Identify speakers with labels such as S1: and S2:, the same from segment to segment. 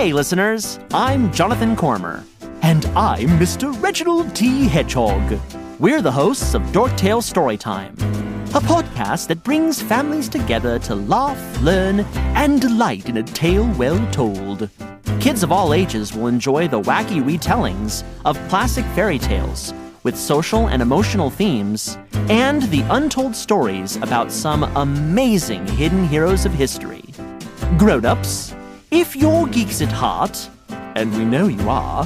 S1: Hey, listeners, I'm Jonathan Cormer.
S2: And I'm Mr. Reginald T. Hedgehog.
S1: We're the hosts of Dorktale Storytime,
S2: a podcast that brings families together to laugh, learn, and delight in a tale well told.
S1: Kids of all ages will enjoy the wacky retellings of classic fairy tales with social and emotional themes and the untold stories about some amazing hidden heroes of history.
S2: Grown-ups, if you're geeks at heart, and we know you are,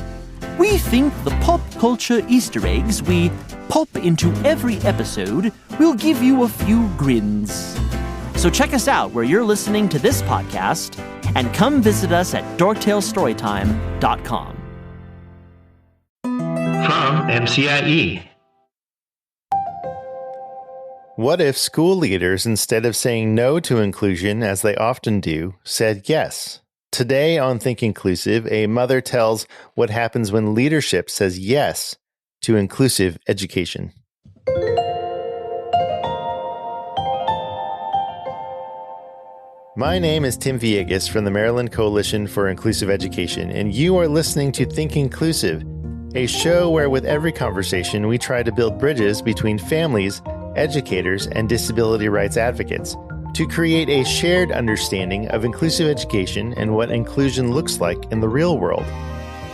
S2: we think the pop culture Easter eggs we pop into every episode will give you a few grins.
S1: So check us out where you're listening to this podcast and come visit us at dorktalestorytime.com.
S3: From MCIE.
S4: What if school leaders, instead of saying no to inclusion, as they often do, said yes? Today on Think Inclusive, a mother tells what happens when leadership says yes to inclusive education. My name is Tim Villegas from the Maryland Coalition for Inclusive Education, and you are listening to Think Inclusive, a show where with every conversation we try to build bridges between families, educators, and disability rights advocates to create a shared understanding of inclusive education and what inclusion looks like in the real world.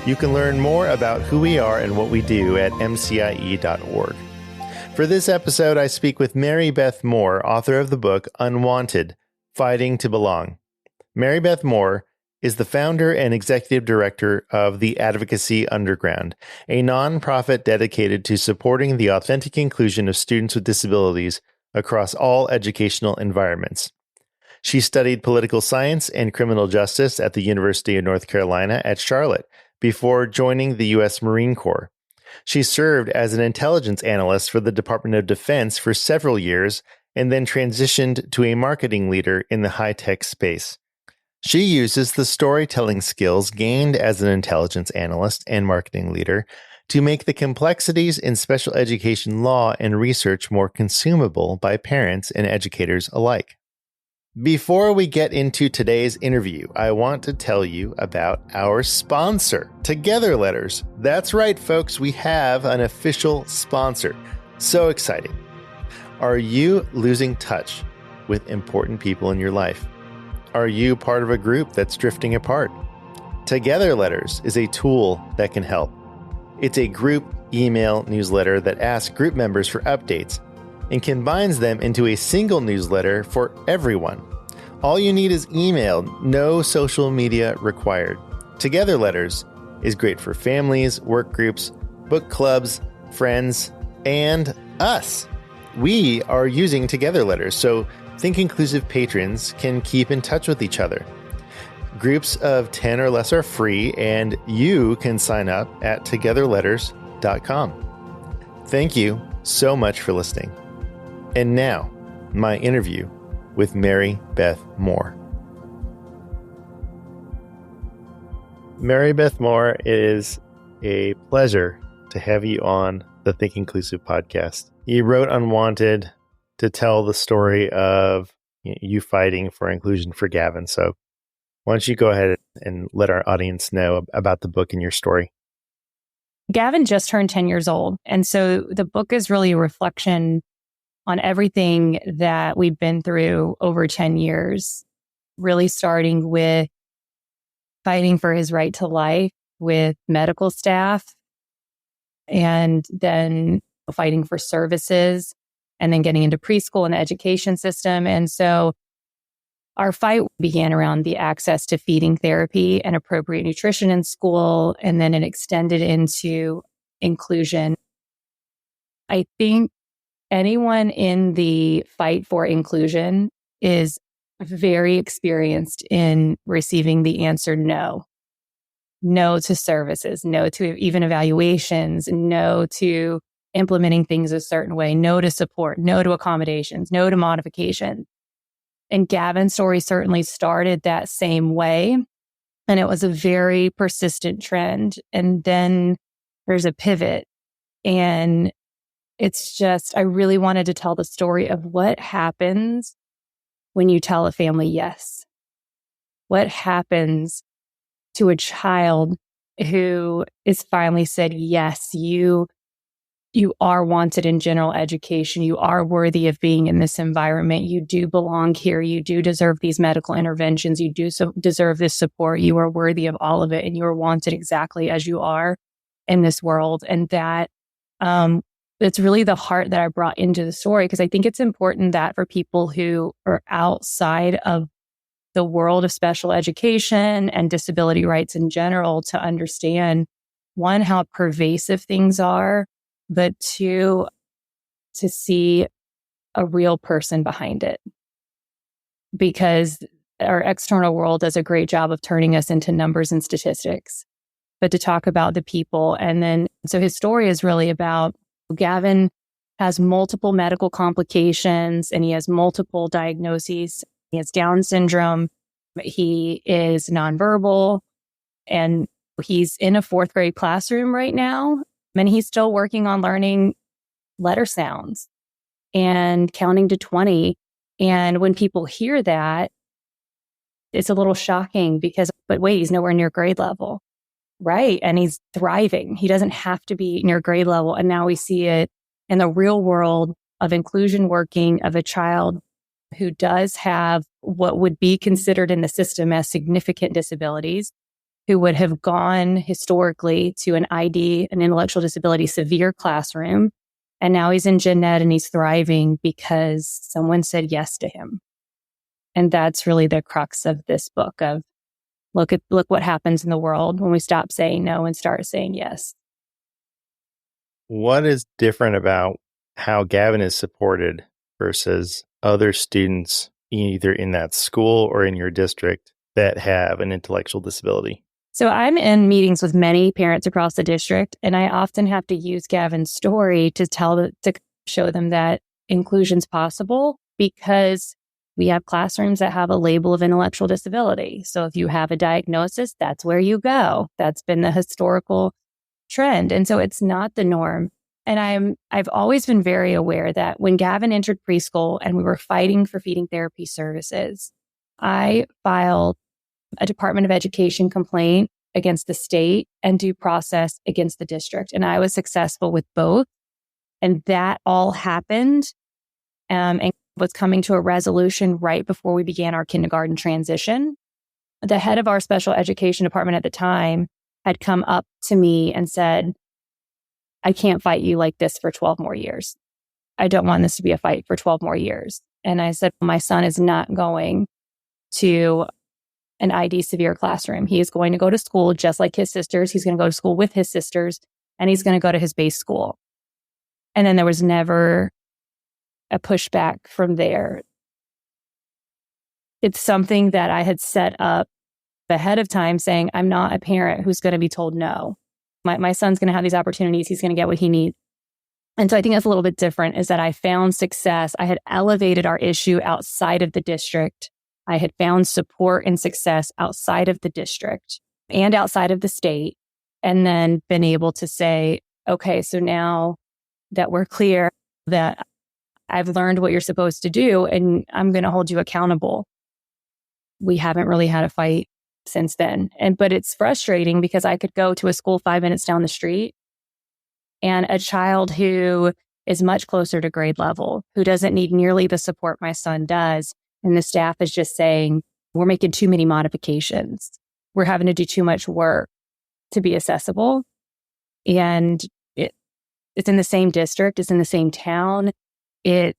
S4: You can learn more about who we are and what we do at mcie.org. For this episode, I speak with Mary Beth Moore, author of the book Unwanted, Fighting to Belong. Mary Beth Moore is the founder and executive director of the Advocacy Underground, a nonprofit dedicated to supporting the authentic inclusion of students with disabilities across all educational environments. She studied political science and criminal justice at the University of North Carolina at Charlotte before joining the U.S. Marine Corps. She served as an intelligence analyst for the Department of Defense for several years and then transitioned to a marketing leader in the high-tech space. She uses the storytelling skills gained as an intelligence analyst and marketing leader to make the complexities in special education law and research more consumable by parents and educators alike. Before we get into today's interview, I want to tell you about our sponsor, Together Letters. That's right, folks, we have an official sponsor. So exciting. Are you losing touch with important people in your life? Are you part of a group that's drifting apart? Together Letters is a tool that can help. It's a group email newsletter that asks group members for updates and combines them into a single newsletter for everyone. All you need is email, no social media required. Together Letters is great for families, work groups, book clubs, friends, and us. We are using Together Letters, so Think Inclusive patrons can keep in touch with each other. Groups of 10 or less are free, and you can sign up at togetherletters.com. Thank you so much for listening. And now, my interview with Mary Beth Moore. Mary Beth Moore, it is a pleasure to have you on the Think Inclusive podcast. You wrote Unwanted to tell the story of you fighting for inclusion for Gavin. So why don't you go ahead and let our audience know about the book and your story?
S5: Gavin just turned 10 years old. And so the book is really a reflection on everything that we've been through over 10 years, really starting with fighting for his right to life with medical staff, and then fighting for services, and then getting into preschool and the education system. And so our fight began around the access to feeding therapy and appropriate nutrition in school, and then it extended into inclusion. I think anyone in the fight for inclusion is very experienced in receiving the answer no. No to services, no to even evaluations, no to implementing things a certain way, no to support, no to accommodations, no to modification. And Gavin's story certainly started that same way. And it was a very persistent trend. And then there's a pivot. And it's just, I really wanted to tell the story of what happens when you tell a family yes. What happens to a child who is finally said, yes, you are wanted in general education. You are worthy of being in this environment. You do belong here. You do deserve these medical interventions. You do deserve this support. You are worthy of all of it. And you are wanted exactly as you are in this world. And that, it's really the heart that I brought into the story, because I think it's important that for people who are outside of the world of special education and disability rights in general to understand, one, how pervasive things are, but two, to see a real person behind it. Because our external world does a great job of turning us into numbers and statistics, but to talk about the people. And then, so his story is really about Gavin has multiple medical complications and he has multiple diagnoses. He has Down syndrome. He is nonverbal, and he's in a 4th grade classroom right now. And he's still working on learning letter sounds and counting to 20. And when people hear that, it's a little shocking but wait, he's nowhere near grade level, right? And he's thriving. He doesn't have to be near grade level. And now we see it in the real world of inclusion working of a child who does have what would be considered in the system as significant disabilities, who would have gone historically to an ID, an intellectual disability severe classroom. And now he's in gen ed and he's thriving because someone said yes to him. And that's really the crux of this book of look what happens in the world when we stop saying no and start saying yes.
S4: What is different about how Gavin is supported versus other students either in that school or in your district that have an intellectual disability?
S5: So I'm in meetings with many parents across the district, and I often have to use Gavin's story to show them that inclusion's possible, because we have classrooms that have a label of intellectual disability. So if you have a diagnosis, that's where you go. That's been the historical trend. And so it's not the norm. And I've always been very aware that when Gavin entered preschool and we were fighting for feeding therapy services, I filed a Department of Education complaint against the state and due process against the district. And I was successful with both. And that all happened and was coming to a resolution right before we began our kindergarten transition. The head of our special education department at the time had come up to me and said, I can't fight you like this for 12 more years. I don't want this to be a fight for 12 more years. And I said, my son is not going to an ID severe classroom. He is going to go to school just like his sisters. He's going to go to school with his sisters, and he's going to go to his base school. And then there was never a pushback from there. It's something that I had set up ahead of time saying, I'm not a parent who's going to be told no. My son's going to have these opportunities. He's going to get what he needs. And so I think that's a little bit different, is that I found success. I had elevated our issue outside of the district. I had found support and success outside of the district and outside of the state, and then been able to say, okay, so now that we're clear that I've learned what you're supposed to do and I'm going to hold you accountable. We haven't really had a fight since then. But it's frustrating because I could go to a school 5 minutes down the street and a child who is much closer to grade level, who doesn't need nearly the support my son does. And the staff is just saying, we're making too many modifications. We're having to do too much work to be accessible. And it's in the same district, it's in the same town. You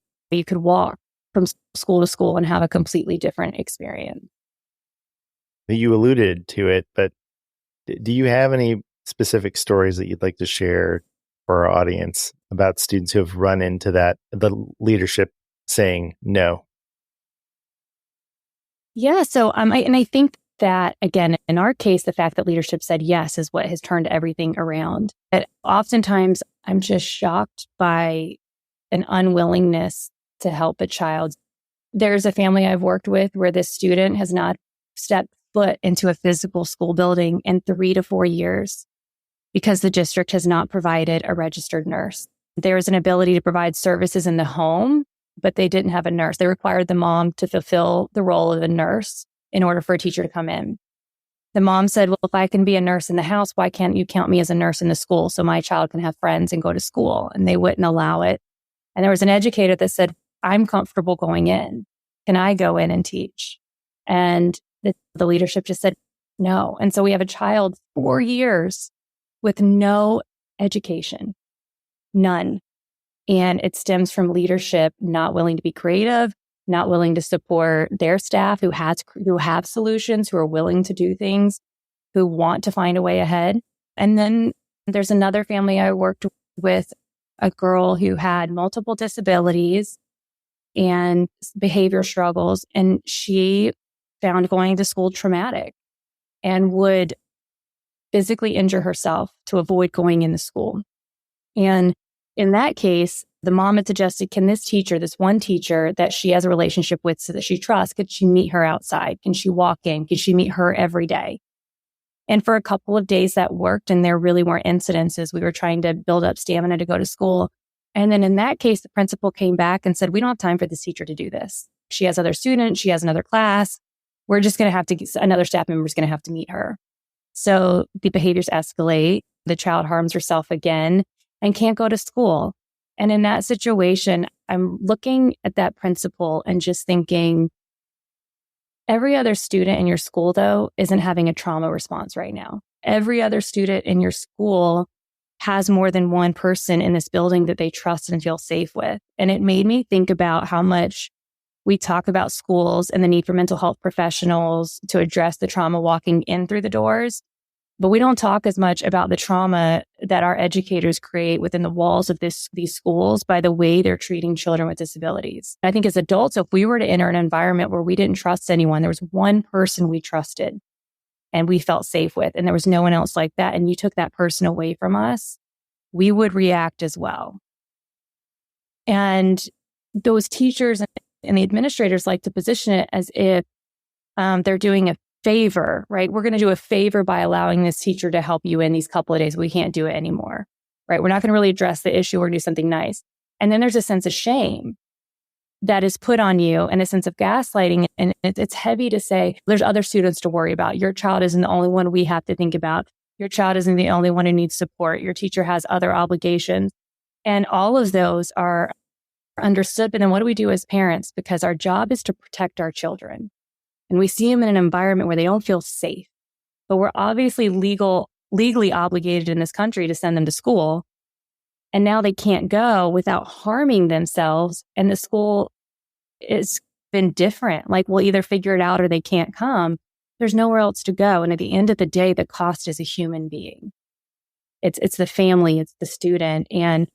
S5: could walk from school to school and have a completely different experience.
S4: You alluded to it, but do you have any specific stories that you'd like to share for our audience about students who have run into that, the leadership saying no?
S5: Yeah. So, I think that, again, in our case, the fact that leadership said yes is what has turned everything around. But oftentimes, I'm just shocked by an unwillingness to help a child. There's a family I've worked with where this student has not stepped foot into a physical school building in 3 to 4 years because the district has not provided a registered nurse. There is an ability to provide services in the home, but they didn't have a nurse. They required the mom to fulfill the role of a nurse in order for a teacher to come in. The mom said, well, if I can be a nurse in the house, why can't you count me as a nurse in the school so my child can have friends and go to school? And they wouldn't allow it. And there was an educator that said, I'm comfortable going in. Can I go in and teach? And the leadership just said no. And so we have a child 4 years with no education, none. And it stems from leadership not willing to be creative, not willing to support their staff who have solutions, who are willing to do things, who want to find a way ahead. And then there's another family I worked with, a girl who had multiple disabilities and behavior struggles, and she found going to school traumatic and would physically injure herself to avoid going into school. And in that case, the mom had suggested, can this one teacher that she has a relationship with so that she trusts, could she meet her outside? Can she walk in? Can she meet her every day? And for a couple of days that worked, and there really weren't incidences. We were trying to build up stamina to go to school. And then in that case, the principal came back and said, we don't have time for this teacher to do this. She has other students. She has another class. We're just going to have to, another staff member is going to have to meet her. So the behaviors escalate. The child harms herself again and can't go to school. And in that situation, I'm looking at that principal and just thinking, every other student in your school, though, isn't having a trauma response right now. Every other student in your school has more than one person in this building that they trust and feel safe with. And it made me think about how much we talk about schools and the need for mental health professionals to address the trauma walking in through the doors. But we don't talk as much about the trauma that our educators create within the walls of these schools by the way they're treating children with disabilities. I think as adults, if we were to enter an environment where we didn't trust anyone, there was one person we trusted and we felt safe with, and there was no one else like that, and you took that person away from us, we would react as well. And those teachers and the administrators like to position it as if they're doing a favor, right? We're going to do a favor by allowing this teacher to help you in these couple of days. We can't do it anymore, right? We're not going to really address the issue or do something nice. And then there's a sense of shame that is put on you and a sense of gaslighting. And it's heavy to say, there's other students to worry about. Your child isn't the only one we have to think about. Your child isn't the only one who needs support. Your teacher has other obligations. And all of those are understood. But then what do we do as parents? Because our job is to protect our children. And we see them in an environment where they don't feel safe. But we're obviously legally obligated in this country to send them to school. And now they can't go without harming themselves. And the school has been different. Like, we'll either figure it out or they can't come. There's nowhere else to go. And at the end of the day, the cost is a human being. It's the family, it's the student. And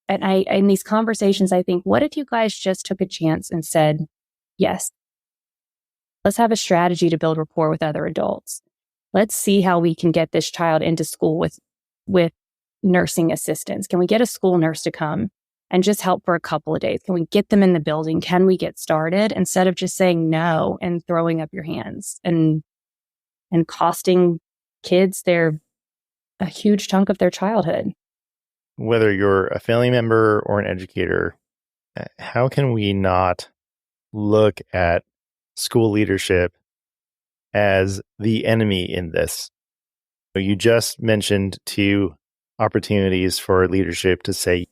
S5: I in these conversations, I think, what if you guys just took a chance and said, yes, let's have a strategy to build rapport with other adults. Let's see how we can get this child into school with nursing assistance. Can we get a school nurse to come and just help for a couple of days? Can we get them in the building? Can we get started? Instead of just saying no and throwing up your hands and costing kids a huge chunk of their childhood.
S4: Whether you're a family member or an educator, how can we not look at school leadership as the enemy in this? You just mentioned 2 opportunities for leadership to say,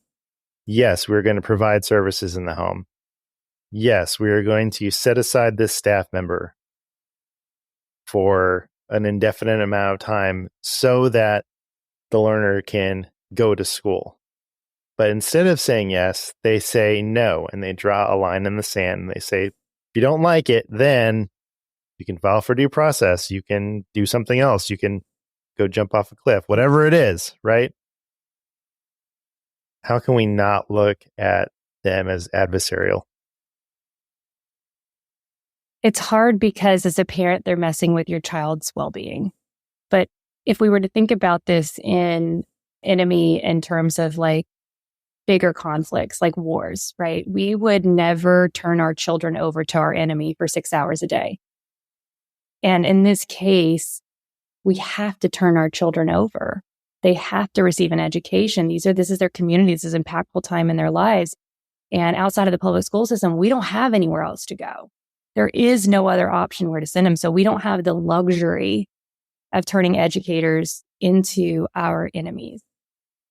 S4: yes, we're going to provide services in the home. Yes, we are going to set aside this staff member for an indefinite amount of time so that the learner can go to school. But instead of saying yes, they say no, and they draw a line in the sand. And they say, if you don't like it, then you can file for due process. You can do something else. You can go jump off a cliff, whatever it is, right? How can we not look at them as adversarial?
S5: It's hard because as a parent, they're messing with your child's well-being. But if we were to think about this in enemy in terms of like bigger conflicts, like wars, right? We would never turn our children over to our enemy for 6 hours a day. And in this case, we have to turn our children over. They have to receive an education. This is their community. This is impactful time in their lives. And outside of the public school system, we don't have anywhere else to go. There is no other option where to send them. So we don't have the luxury of turning educators into our enemies.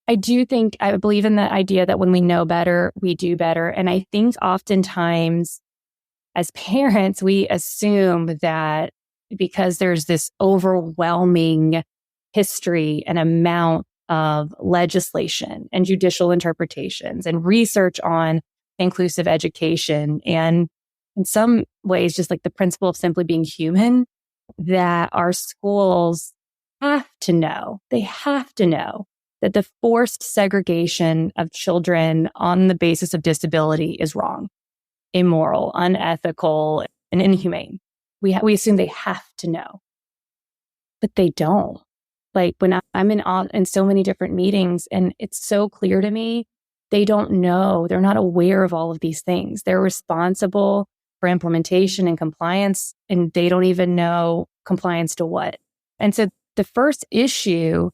S5: I believe in the idea that when we know better, we do better. And I think oftentimes as parents, we assume that because there's this overwhelming history and amount of legislation and judicial interpretations and research on inclusive education, and in some ways, just like the principle of simply being human, that our schools they have to know that the forced segregation of children on the basis of disability is wrong, immoral, unethical, and inhumane. We assume they have to know, but they don't. Like when I'm in so many different meetings, and it's so clear to me, they don't know. They're not aware of all of these things. They're responsible for implementation and compliance, and they don't even know compliance to what. And so the first issue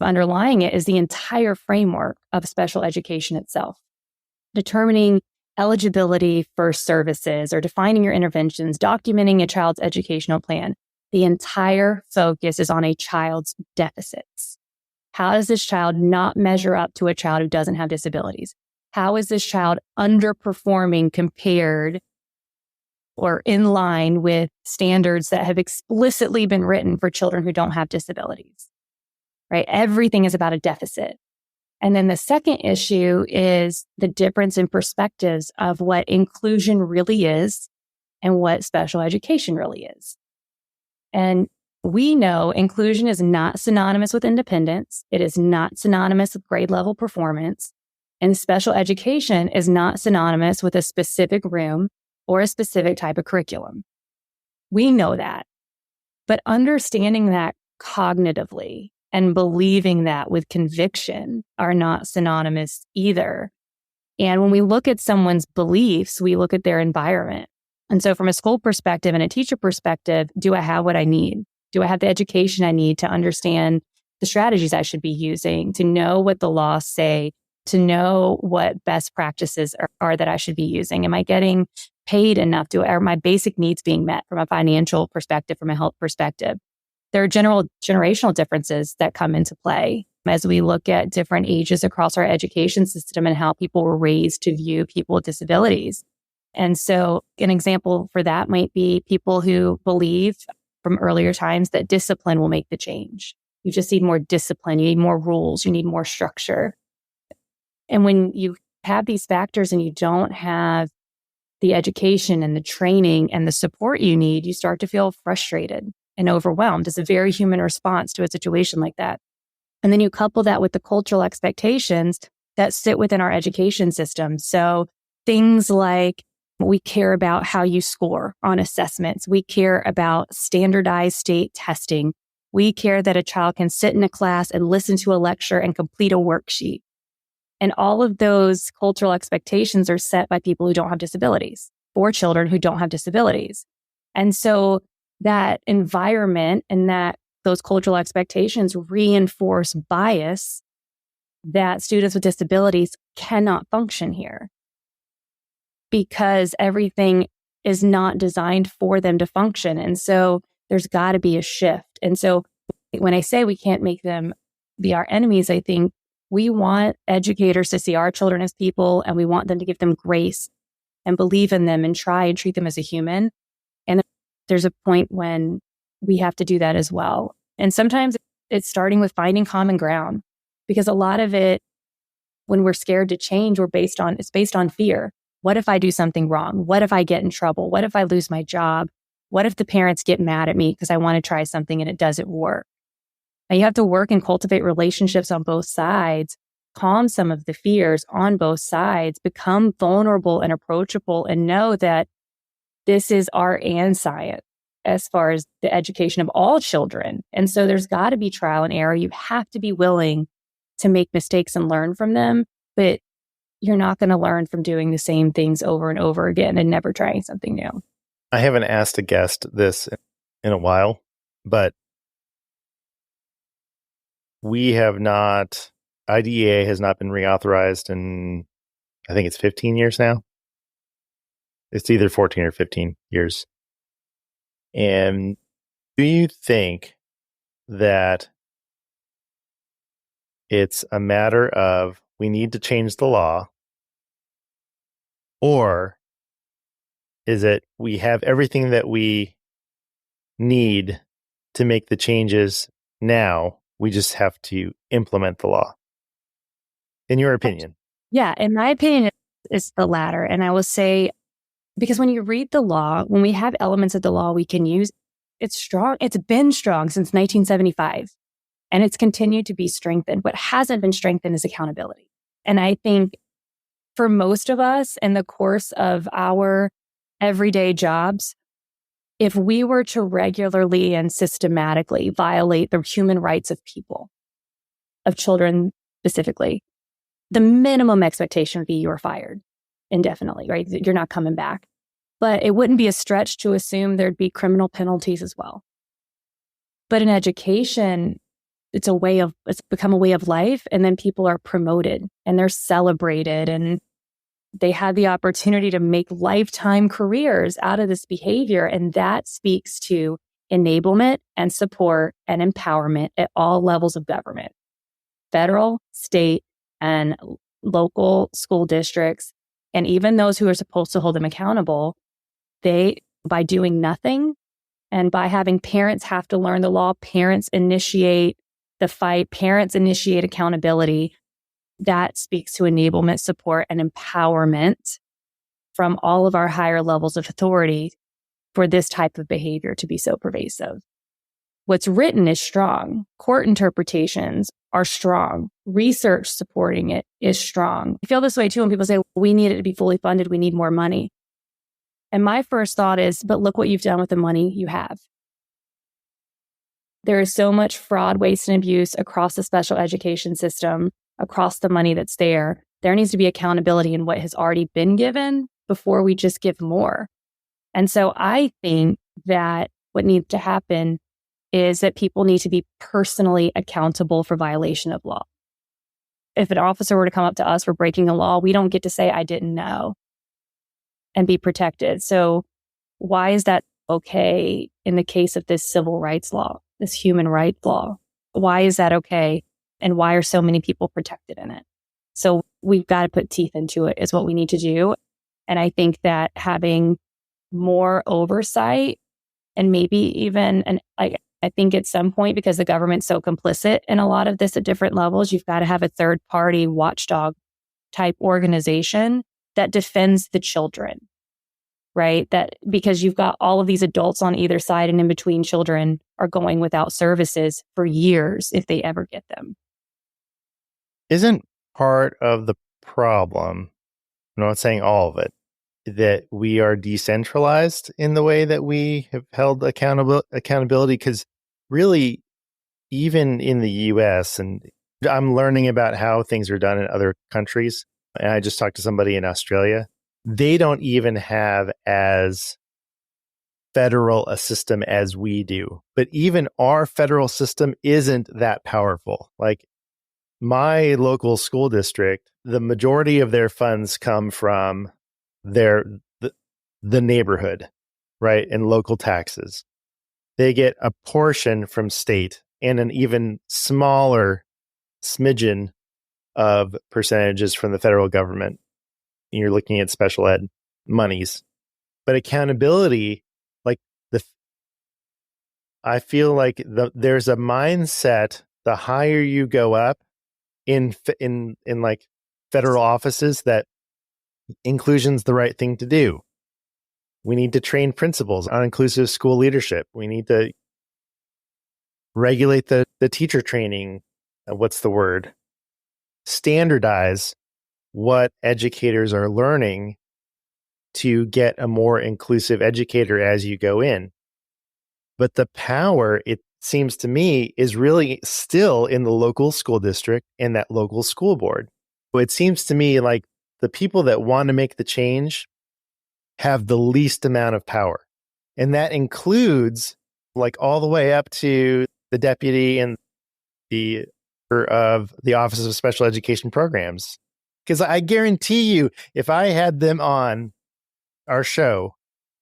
S5: underlying it is the entire framework of special education itself. Determining eligibility for services or defining your interventions, documenting a child's educational plan. The entire focus is on a child's deficits. How does this child not measure up to a child who doesn't have disabilities? How is this child underperforming compared or in line with standards that have explicitly been written for children who don't have disabilities? Right? Everything is about a deficit. And then the second issue is the difference in perspectives of what inclusion really is and what special education really is. And we know inclusion is not synonymous with independence. It is not synonymous with grade level performance. And special education is not synonymous with a specific room or a specific type of curriculum. We know that. But understanding that cognitively and believing that with conviction are not synonymous either. And when we look at someone's beliefs, we look at their environment. And so from a school perspective and a teacher perspective, do I have what I need? Do I have the education I need to understand the strategies I should be using, to know what the laws say, to know what best practices are that I should be using? Am I getting paid enough? Are my basic needs being met from a financial perspective, from a health perspective? There are generational differences that come into play as we look at different ages across our education system and how people were raised to view people with disabilities. And so an example for that might be people who believe from earlier times that discipline will make the change. You just need more discipline. You need more rules. You need more structure. And when you have these factors and you don't have the education and the training and the support you need, you start to feel frustrated and overwhelmed. It's a very human response to a situation like that. And then you couple that with the cultural expectations that sit within our education system. So things like we care about how you score on assessments. We care about standardized state testing. We care that a child can sit in a class and listen to a lecture and complete a worksheet. And all of those cultural expectations are set by people who don't have disabilities, for children who don't have disabilities. And so that environment and those cultural expectations reinforce bias that students with disabilities cannot function here because everything is not designed for them to function. And so there's got to be a shift. And so when I say we can't make them be our enemies, I think we want educators to see our children as people, and we want them to give them grace and believe in them and try and treat them as a human. And there's a point when we have to do that as well. And sometimes it's starting with finding common ground, because a lot of it, when we're scared to change, it's based on fear. What if I do something wrong? What if I get in trouble? What if I lose my job? What if the parents get mad at me because I want to try something and it doesn't work? And you have to work and cultivate relationships on both sides, calm some of the fears on both sides, become vulnerable and approachable, and know that this is art and science as far as the education of all children. And so there's got to be trial and error. You have to be willing to make mistakes and learn from them, but you're not going to learn from doing the same things over and over again and never trying something new.
S4: I haven't asked a guest this in a while, but IDEA has not been reauthorized in, I think it's 15 years now. It's either 14 or 15 years. And do you think that it's a matter of we need to change the law, or is it we have everything that we need to make the changes now? We just have to implement the law. In your opinion?
S5: Yeah, in my opinion, it's the latter. And I will say, because when you read the law, when we have elements of the law we can use, it's strong. It's been strong since 1975, and it's continued to be strengthened. What hasn't been strengthened is accountability. And I think for most of us in the course of our everyday jobs, if we were to regularly and systematically violate the human rights of people, of children specifically, the minimum expectation would be you're fired indefinitely, right? You're not coming back. But it wouldn't be a stretch to assume there'd be criminal penalties as well. But in education, it's become a way of life. And then people are promoted and they're celebrated and they have the opportunity to make lifetime careers out of this behavior. And that speaks to enablement and support and empowerment at all levels of government, federal, state, and local school districts. And even those who are supposed to hold them accountable, by doing nothing and by having parents have to learn the law, parents initiate the fight, parents initiate accountability, that speaks to enablement, support, and empowerment from all of our higher levels of authority for this type of behavior to be so pervasive. What's written is strong. Court interpretations are strong. Research supporting it is strong. I feel this way too when people say, we need it to be fully funded, we need more money. And my first thought is, but look what you've done with the money you have. There is so much fraud, waste, and abuse across the special education system, across the money that's there. There needs to be accountability in what has already been given before we just give more. And so I think that what needs to happen is that people need to be personally accountable for violation of law. If an officer were to come up to us for breaking a law, we don't get to say, I didn't know, and be protected. So why is that okay in the case of this civil rights law, this human rights law? Why is that okay? And why are so many people protected in it? So we've got to put teeth into it is what we need to do. And I think that having more oversight and maybe even, I think at some point, because the government's so complicit in a lot of this at different levels, you've got to have a third party watchdog type organization that defends the children, right? That because you've got all of these adults on either side and in between, children are going without services for years if they ever get them.
S4: Isn't part of the problem, I'm not saying all of it, that we are decentralized in the way that we have held accountability? Because really, even in the US, and I'm learning about how things are done in other countries, and I just talked to somebody in Australia, they don't even have as federal a system as we do. But even our federal system isn't that powerful. Like my local school district, the majority of their funds come from the neighborhood, right? And local taxes. They get a portion from state and an even smaller smidgen of percentages from the federal government. You're looking at special ed monies. But accountability, I feel like there's a mindset, the higher you go up in like federal offices, that inclusion's the right thing to do. We need to train principals on inclusive school leadership. We need to regulate the teacher training. What's the word? Standardize what educators are learning to get a more inclusive educator as you go in. But the power, it seems to me, is really still in the local school district and that local school board. It seems to me like the people that want to make the change have the least amount of power. And that includes like all the way up to the deputy and the of the Office of Special Education Programs. Because I guarantee you, if I had them on our show,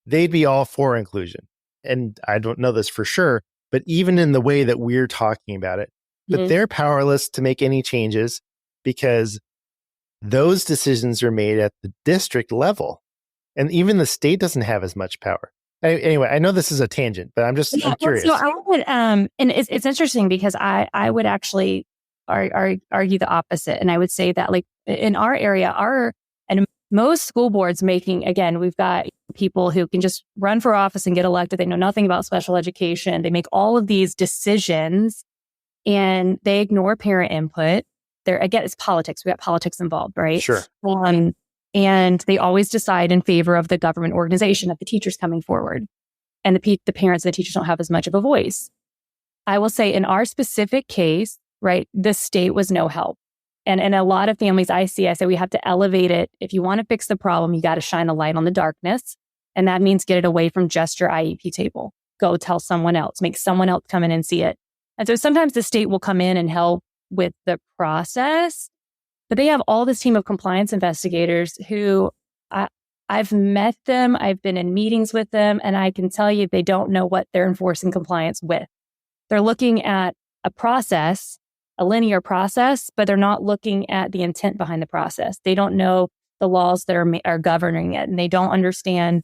S4: they'd be all for inclusion. And I don't know this for sure, but even in the way that we're talking about it. But they're powerless to make any changes because those decisions are made at the district level. And even the state doesn't have as much power. Anyway, I know this is a tangent, but I'm curious.
S5: So I would, and it's interesting because I would actually argue the opposite. And I would say that like in our area, and most school boards we've got people who can just run for office and get elected. They know nothing about special education. They make all of these decisions and they ignore parent input. It's politics. We got politics involved, right?
S4: Sure.
S5: And they always decide in favor of the government organization, of the teachers coming forward. And the parents and the teachers don't have as much of a voice. I will say in our specific case, right, the state was no help. And in a lot of families I say we have to elevate it. If you want to fix the problem, you got to shine a light on the darkness. And that means get it away from just your IEP table. Go tell someone else, make someone else come in and see it. And so sometimes the state will come in and help with the process, but they have all this team of compliance investigators who I've met them. I've been in meetings with them, and I can tell you they don't know what they're enforcing compliance with. They're looking at a process, a linear process, but they're not looking at the intent behind the process. They don't know the laws that are governing it, and they don't understand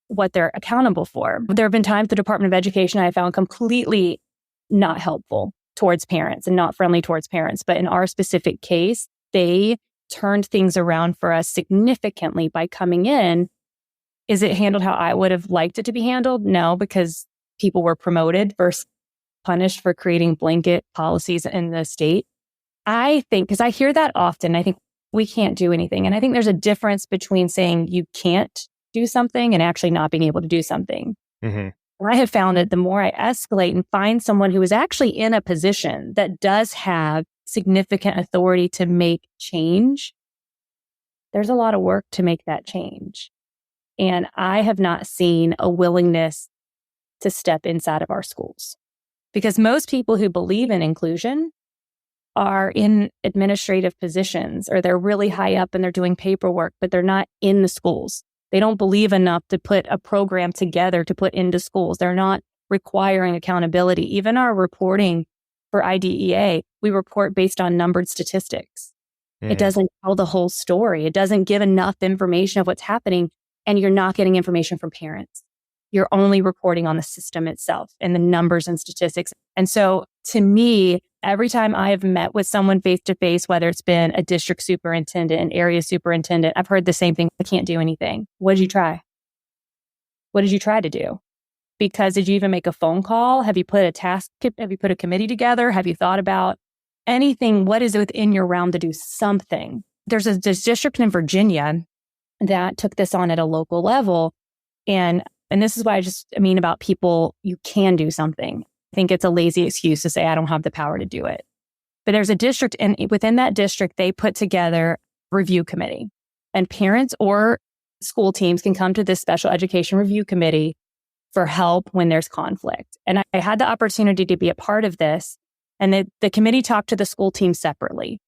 S5: what they're accountable for. There have been times the Department of Education I found completely not helpful towards parents and not friendly towards parents. But in our specific case, they turned things around for us significantly by coming in. Is it handled how I would have liked it to be handled? No, because people were promoted versus punished for creating blanket policies in the state. I think, because I hear that often, I think we can't do anything. And I think there's a difference between saying you can't do something and actually not being able to do something.
S4: Mm-hmm.
S5: I have found that the more I escalate and find someone who is actually in a position that does have significant authority to make change, there's a lot of work to make that change. And I have not seen a willingness to step inside of our schools, because most people who believe in inclusion are in administrative positions, or they're really high up and they're doing paperwork, but they're not in the schools. They don't believe enough to put a program together to put into schools. They're not requiring accountability. Even our reporting for IDEA, we report based on numbered statistics. It doesn't tell the whole story. It doesn't give enough information of what's happening, and you're not getting information from parents. You're only reporting on the system itself and the numbers and statistics. And so to me, every time I have met with someone face to face, whether it's been a district superintendent, an area superintendent, I've heard the same thing. I can't do anything. What did you try? What did you try to do? Because did you even make a phone call? Have you put a task? Have you put a committee together? Have you thought about anything? What is within your realm to do something? There's a district in Virginia that took this on at a local level. And this is why I mean about people, you can do something. I think it's a lazy excuse to say, I don't have the power to do it. But there's a district, and within that district, they put together a review committee. And parents or school teams can come to this special education review committee for help when there's conflict. And I had the opportunity to be a part of this. And the committee talked to the school team separately,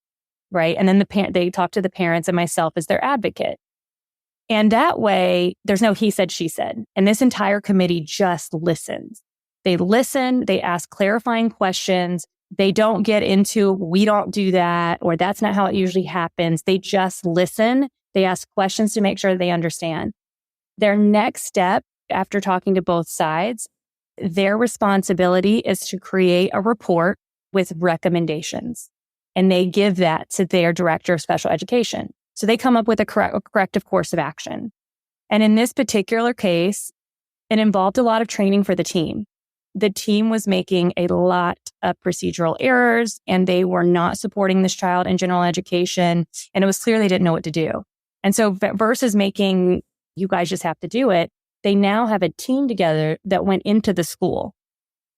S5: right? And then they talked to the parents and myself as their advocate. And that way, there's no he said, she said. And this entire committee just listens. They listen, they ask clarifying questions. They don't get into, we don't do that, or that's not how it usually happens. They just listen. They ask questions to make sure they understand. Their next step, after talking to both sides, their responsibility is to create a report with recommendations. And they give that to their director of special education. So they come up with a corrective course of action. And in this particular case, it involved a lot of training for the team. The team was making a lot of procedural errors, and they were not supporting this child in general education. And it was clear they didn't know what to do. And so versus making, you guys just have to do it, they now have a team together that went into the school.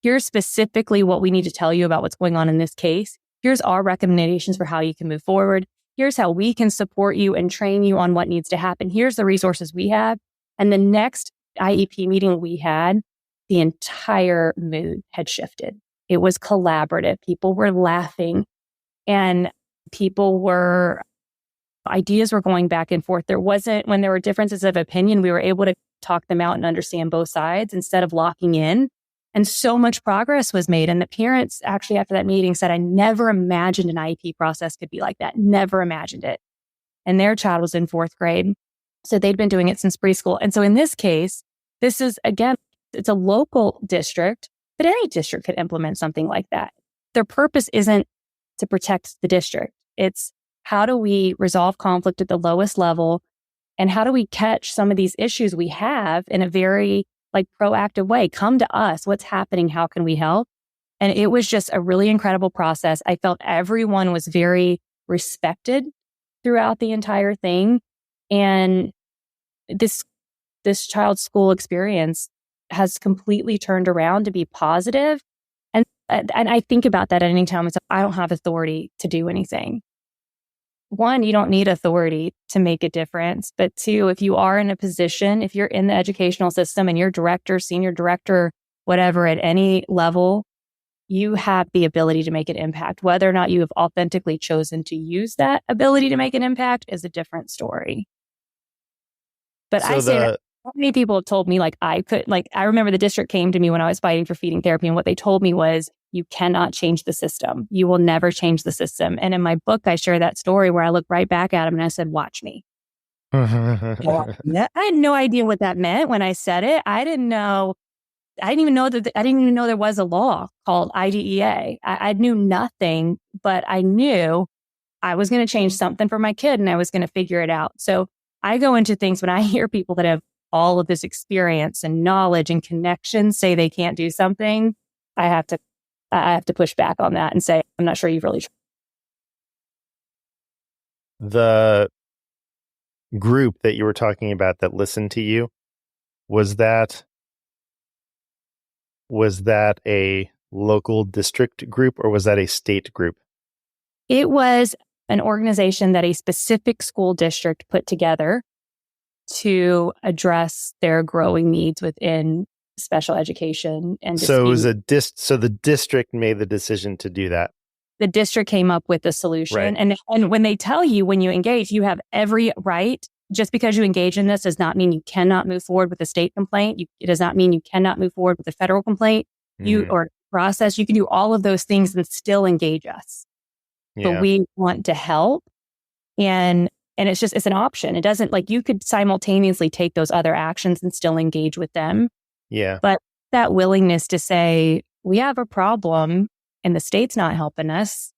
S5: Here's specifically what we need to tell you about what's going on in this case. Here's our recommendations for how you can move forward. Here's how we can support you and train you on what needs to happen. Here's the resources we have. And the next IEP meeting we had, the entire mood had shifted. It was collaborative. People were laughing, and ideas were going back and forth. When there were differences of opinion, we were able to talk them out and understand both sides instead of locking in And so much progress was made. And the parents actually after that meeting said, I never imagined an IEP process could be like that. Never imagined it. And their child was in 4th grade. So they'd been doing it since preschool. And so in this case, this is, again, it's a local district, but any district could implement something like that. Their purpose isn't to protect the district. It's how do we resolve conflict at the lowest level? And how do we catch some of these issues we have in a very proactive way? Come to us. What's happening? How can we help? And it was just a really incredible process. I felt everyone was very respected throughout the entire thing. And this child's school experience has completely turned around to be positive. And I think about that at any time. It's I don't have authority to do anything. One, you don't need authority to make a difference. But 2, if you are in a position, if you're in the educational system and you're director, senior director, whatever, at any level, you have the ability to make an impact. Whether or not you have authentically chosen to use that ability to make an impact is a different story. But I say that how many people have told me I remember the district came to me when I was fighting for feeding therapy, and what they told me was, you cannot change the system. You will never change the system. And in my book, I share that story where I look right back at him and I said, watch me. I had no idea what that meant when I said it. I didn't even know there was a law called IDEA. I knew nothing, but I knew I was going to change something for my kid and I was going to figure it out. So I go into things when I hear people that have all of this experience and knowledge and connections say they can't do something. I have to push back on that and say, I'm not sure you've really tried.
S4: The group that you were talking about that listened to you, was that a local district group or was that a state group?
S5: It was an organization that a specific school district put together to address their growing needs within special education. And
S4: so it was so the district made the decision to do that.
S5: The district came up with the solution.
S4: Right.
S5: And when they tell you, when you engage, you have every right. Just because you engage in this does not mean you cannot move forward with a state complaint. It does not mean you cannot move forward with a federal complaint. Or process. You can do all of those things and still engage us.
S4: Yeah.
S5: But we want to help. And it's an option. It doesn't you could simultaneously take those other actions and still engage with them.
S4: Yeah.
S5: But that willingness to say, we have a problem and the state's not helping us.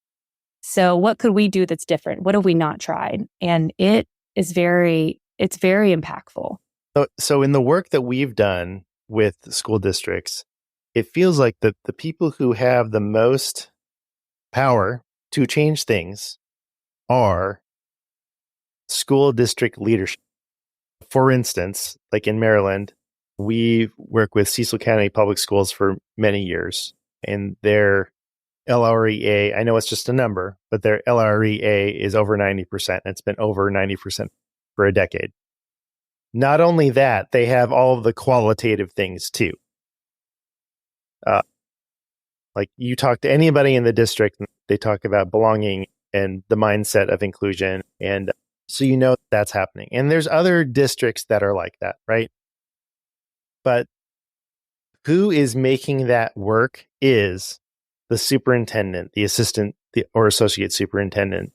S5: So what could we do that's different? What have we not tried? And it's very impactful.
S4: So in the work that we've done with school districts, it feels like the people who have the most power to change things are school district leadership. For instance, like in Maryland, we work with Cecil County Public Schools for many years, and their LREA, I know it's just a number, but their LREA is over 90%. And it's been over 90% for a decade. Not only that, they have all of the qualitative things too. Like you talk to anybody in the district, they talk about belonging and the mindset of inclusion. And so that's happening. And there's other districts that are like that, right? But who is making that work is the superintendent, the assistant, or associate superintendent.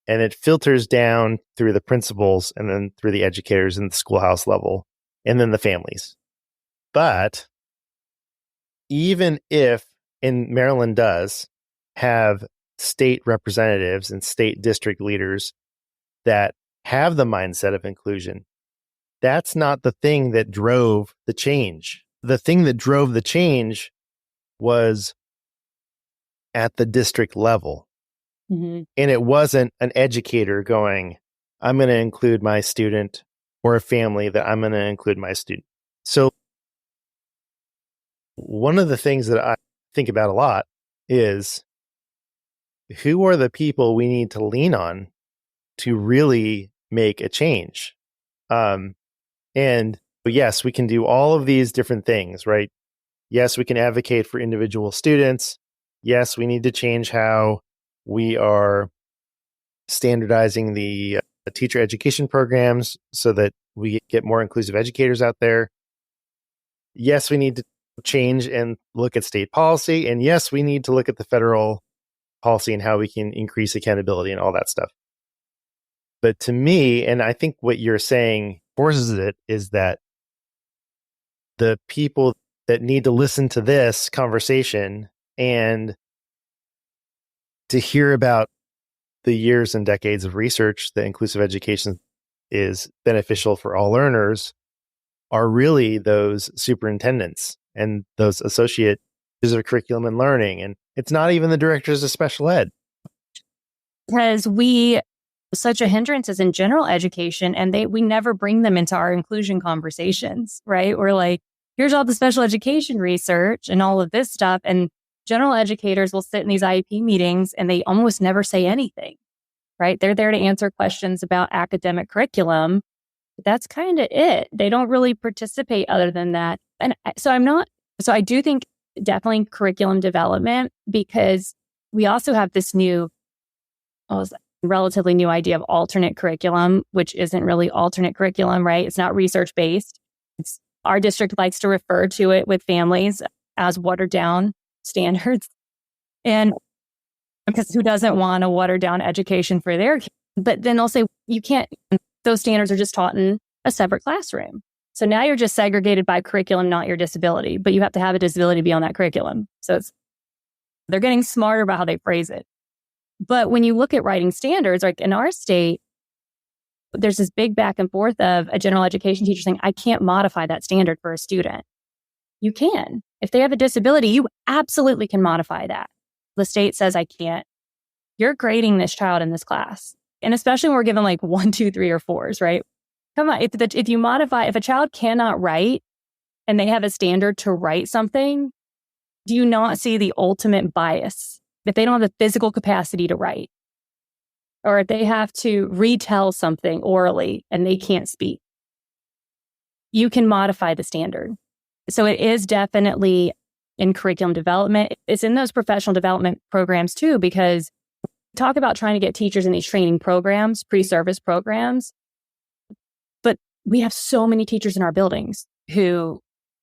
S4: And it filters down through the principals and then through the educators and the schoolhouse level and then the families. But even if, and Maryland does have state representatives and state district leaders that have the mindset of inclusion, that's not the thing that drove the change. The thing that drove the change was at the district level.
S5: Mm-hmm.
S4: And it wasn't an educator going, I'm going to include my student, or a family that I'm going to include my student. So one of the things that I think about a lot is who are the people we need to lean on to really make a change? And yes, we can do all of these different things, right? Yes, we can advocate for individual students. Yes, we need to change how we are standardizing the teacher education programs so that we get more inclusive educators out there. Yes, we need to change and look at state policy. And yes, we need to look at the federal policy and how we can increase accountability and all that stuff. But to me, and I think what you're saying forces it, is that the people that need to listen to this conversation and to hear about the years and decades of research that inclusive education is beneficial for all learners are really those superintendents and those associate of curriculum and learning. And it's not even the directors of special ed.
S5: Because such a hindrance is in general education, and we never bring them into our inclusion conversations, right? We're like, here's all the special education research and all of this stuff. And general educators will sit in these IEP meetings and they almost never say anything, right? They're there to answer questions about academic curriculum. But that's kind of it. They don't really participate other than that. And so I do think definitely curriculum development, because we also have this relatively new idea of alternate curriculum, which isn't really alternate curriculum, right? It's not research-based. Our district likes to refer to it with families as watered down standards. And because who doesn't want a watered down education for their kids? But then they'll say, those standards are just taught in a separate classroom. So now you're just segregated by curriculum, not your disability, but you have to have a disability to be on that curriculum. So they're getting smarter about how they phrase it. But when you look at writing standards, like in our state, there's this big back and forth of a general education teacher saying, I can't modify that standard for a student. You can. If they have a disability, you absolutely can modify that. The state says, I can't. You're grading this child in this class. And especially when we're given like 1, 2, 3, or 4s, right? Come on, if you modify, if a child cannot write and they have a standard to write something, do you not see the ultimate bias? If they don't have the physical capacity to write, or if they have to retell something orally and they can't speak, you can modify the standard. So it is definitely in curriculum development. It's in those professional development programs too, because talk about trying to get teachers in these training programs, pre-service programs. But we have so many teachers in our buildings who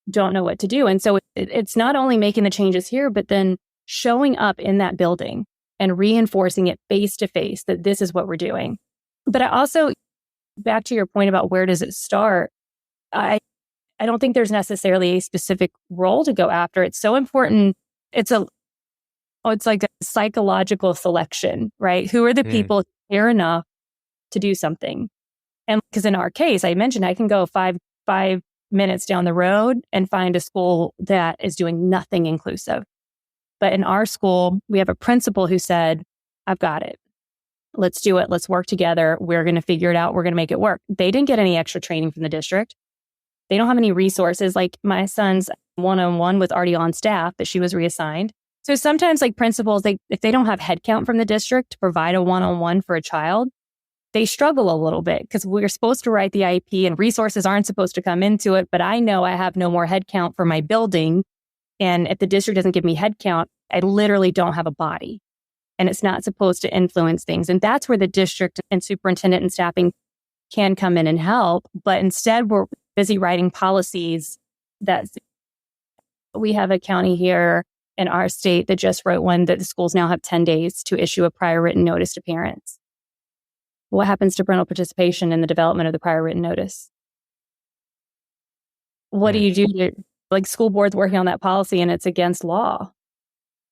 S5: don't know what to do. And so it's not only making the changes here, but then showing up in that building and reinforcing it face to face that this is what we're doing. But I also, back to your point about where does it start, I don't think there's necessarily a specific role to go after. It's so important. It's like a psychological selection, right? Who are the people who care enough to do something? And because in our case, I mentioned I can go five minutes down the road and find a school that is doing nothing inclusive. But in our school, we have a principal who said, I've got it. Let's do it. Let's work together. We're going to figure it out. We're going to make it work. They didn't get any extra training from the district. They don't have any resources. Like my son's one-on-one was already on staff, but she was reassigned. So sometimes like principals, if they don't have headcount from the district to provide a one-on-one for a child, they struggle a little bit because we're supposed to write the IEP and resources aren't supposed to come into it. But I know I have no more headcount for my building. And if the district doesn't give me headcount, I literally don't have a body. And it's not supposed to influence things. And that's where the district and superintendent and staffing can come in and help. But instead, we're busy writing policies that we have a county here in our state that just wrote one that the schools now have 10 days to issue a prior written notice to parents. What happens to parental participation in the development of the prior written notice? What do you do to, like, school board's working on that policy and it's against law.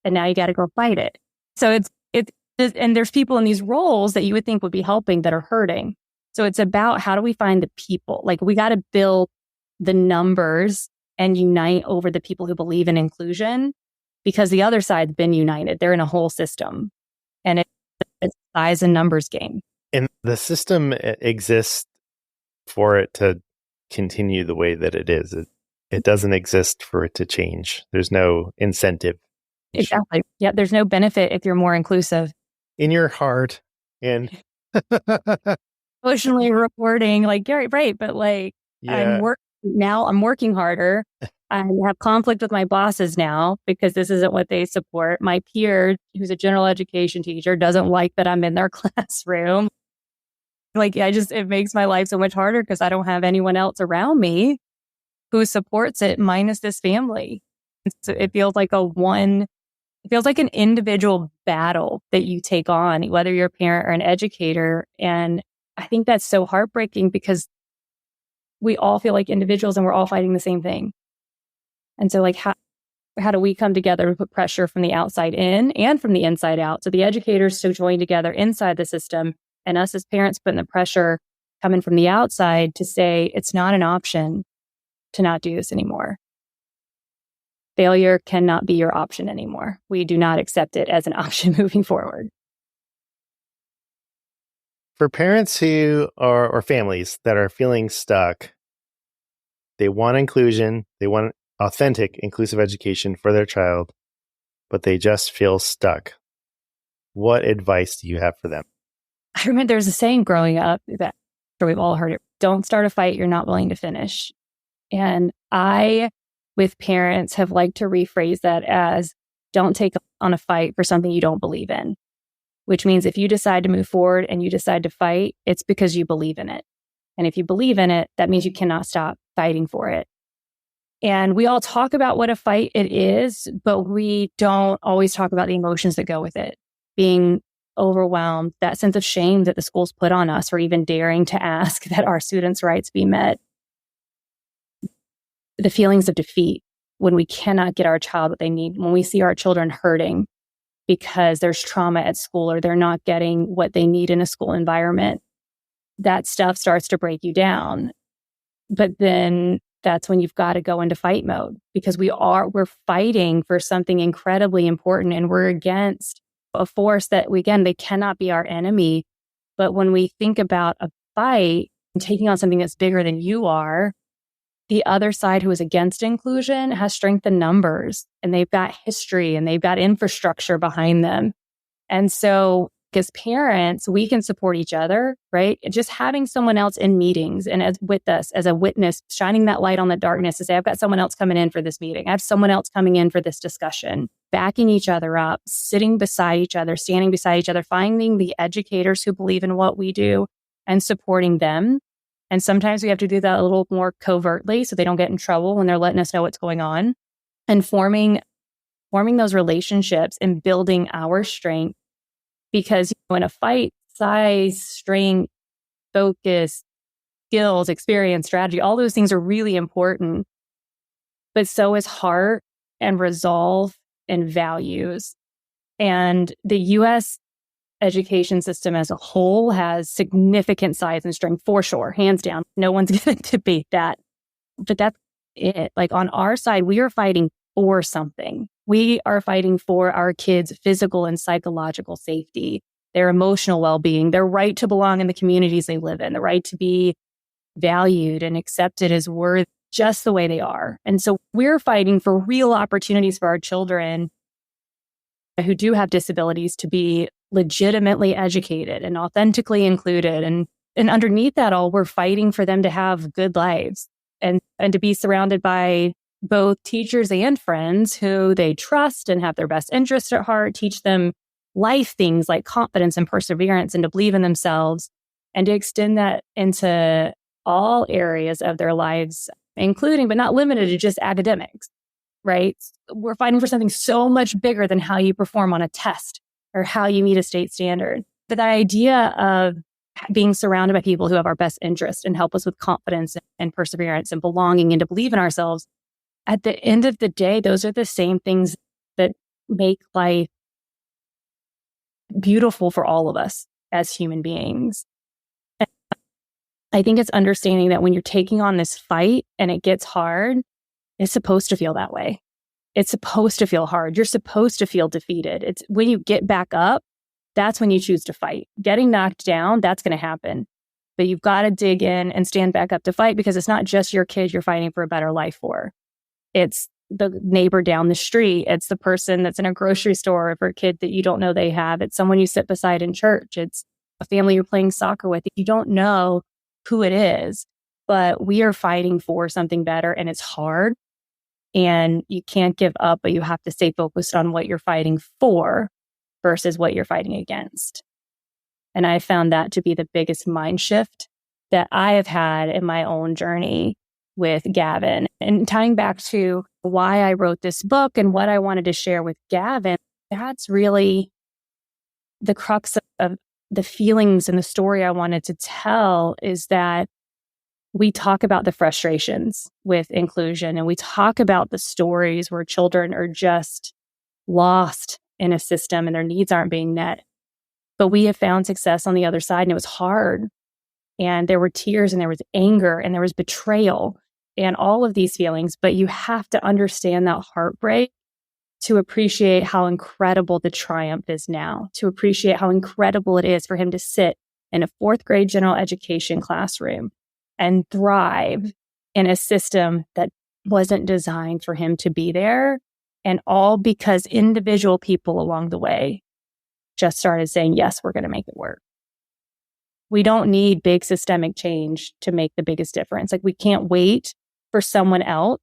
S5: And now you got to go fight it. So and there's people in these roles that you would think would be helping that are hurting. So it's about how do we find the people? Like, we got to build the numbers and unite over the people who believe in inclusion, because the other side's been united. They're in a whole system, and it's a size and numbers game.
S4: And the system exists for it to continue the way that it is. It doesn't exist for it to change. There's no incentive.
S5: Exactly. Yeah. There's no benefit if you're more inclusive.
S4: In your heart and
S5: emotionally rewarding, like, yeah, right. But like,
S4: yeah.
S5: I'm working harder. I have conflict with my bosses now because this isn't what they support. My peer, who's a general education teacher, doesn't like that I'm in their classroom. Like, it makes my life so much harder because I don't have anyone else around me who supports it, minus this family. So it feels like it feels like an individual battle that you take on, whether you're a parent or an educator. And I think that's so heartbreaking because we all feel like individuals and we're all fighting the same thing. And so like, how do we come together to put pressure from the outside in and from the inside out? So the educators to join together inside the system and us as parents putting the pressure coming from the outside to say, it's not an option to not do this anymore. Failure cannot be your option anymore. We do not accept it as an option moving forward.
S4: For parents who are, or families that are feeling stuck, they want inclusion, they want authentic, inclusive education for their child, but they just feel stuck. What advice do you have for them?
S5: I remember there's a saying growing up that we've all heard it. Don't start a fight you're not willing to finish. And I, with parents, have liked to rephrase that as don't take on a fight for something you don't believe in, which means if you decide to move forward and you decide to fight, it's because you believe in it. And if you believe in it, that means you cannot stop fighting for it. And we all talk about what a fight it is, but we don't always talk about the emotions that go with it. Being overwhelmed, that sense of shame that the schools put on us for even daring to ask that our students' rights be met. The feelings of defeat when we cannot get our child what they need, when we see our children hurting because there's trauma at school or they're not getting what they need in a school environment, that stuff starts to break you down. But then that's when you've got to go into fight mode because we're fighting for something incredibly important and we're against a force that they cannot be our enemy. But when we think about a fight and taking on something that's bigger than you are, the other side who is against inclusion has strength in numbers and they've got history and they've got infrastructure behind them. And so as parents, we can support each other, right? Just having someone else in meetings and with us as a witness, shining that light on the darkness to say, I've got someone else coming in for this meeting. I have someone else coming in for this discussion, backing each other up, sitting beside each other, standing beside each other, finding the educators who believe in what we do and supporting them. And sometimes we have to do that a little more covertly so they don't get in trouble when they're letting us know what's going on. And forming those relationships and building our strength. Because in a fight, size, strength, focus, skills, experience, strategy, all those things are really important. But so is heart and resolve and values. And the U.S. education system as a whole has significant size and strength for sure, hands down. No one's going to debate that. But that's it. Like on our side, we are fighting for something. We are fighting for our kids' physical and psychological safety, their emotional well-being, their right to belong in the communities they live in, the right to be valued and accepted as worth just the way they are. And so we're fighting for real opportunities for our children who do have disabilities to be legitimately educated and authentically included. And underneath that all, we're fighting for them to have good lives and to be surrounded by both teachers and friends who they trust and have their best interests at heart, teach them life things like confidence and perseverance and to believe in themselves and to extend that into all areas of their lives, including but not limited to just academics, right? We're fighting for something so much bigger than how you perform on a test or how you meet a state standard. But the idea of being surrounded by people who have our best interest and help us with confidence and perseverance and belonging and to believe in ourselves, at the end of the day, those are the same things that make life beautiful for all of us as human beings. And I think it's understanding that when you're taking on this fight and it gets hard, it's supposed to feel that way. It's supposed to feel hard. You're supposed to feel defeated. It's when you get back up, that's when you choose to fight. Getting knocked down, that's going to happen. But you've got to dig in and stand back up to fight because it's not just your kid you're fighting for a better life for. It's the neighbor down the street. It's the person that's in a grocery store for a kid that you don't know they have. It's someone you sit beside in church. It's a family you're playing soccer with. You don't know who it is, but we are fighting for something better and it's hard and you can't give up, but you have to stay focused on what you're fighting for versus what you're fighting against. And I found that to be the biggest mind shift that I have had in my own journey with Gavin. And tying back to why I wrote this book and what I wanted to share with Gavin, that's really the crux of the feelings and the story I wanted to tell, is that we talk about the frustrations with inclusion, and we talk about the stories where children are just lost in a system and their needs aren't being met. But we have found success on the other side, and it was hard. And there were tears, and there was anger, and there was betrayal, and all of these feelings. But you have to understand that heartbreak to appreciate how incredible the triumph is now, to appreciate how incredible it is for him to sit in a fourth grade general education classroom and thrive in a system that wasn't designed for him to be there. And all because individual people along the way just started saying, yes, we're going to make it work. We don't need big systemic change to make the biggest difference. Like, we can't wait for someone else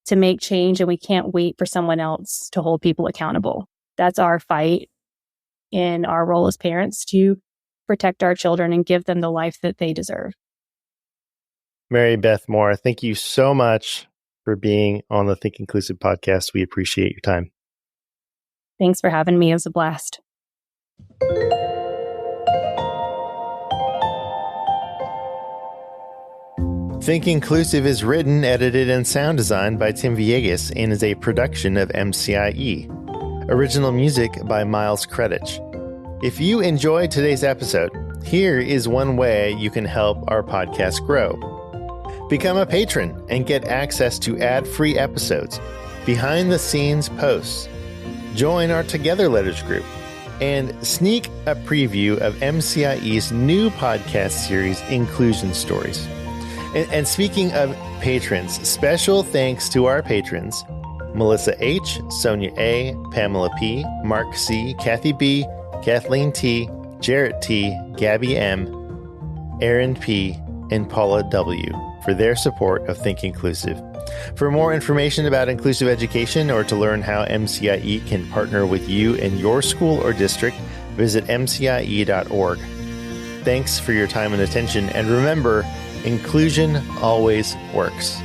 S5: to make change, and we can't wait for someone else to hold people accountable. That's our fight in our role as parents, to protect our children and give them the life that they deserve.
S4: Mary Beth Moore, thank you so much for being on the Think Inclusive podcast. We appreciate your time.
S5: Thanks for having me. It was a blast.
S4: Think Inclusive is written, edited, and sound designed by Tim Villegas and is a production of MCIE. Original music by Miles Kredich. If you enjoyed today's episode, here is one way you can help our podcast grow. Become a patron and get access to ad-free episodes, behind-the-scenes posts, join our Together Letters group, and sneak a preview of MCIE's new podcast series, Inclusion Stories. And speaking of patrons, special thanks to our patrons, Melissa H., Sonia A., Pamela P., Mark C., Kathy B., Kathleen T., Jarrett T., Gabby M., Aaron P., and Paula W. for their support of Think Inclusive. For more information about inclusive education or to learn how MCIE can partner with you and your school or district, visit mcie.org. Thanks for your time and attention, and remember, inclusion always works.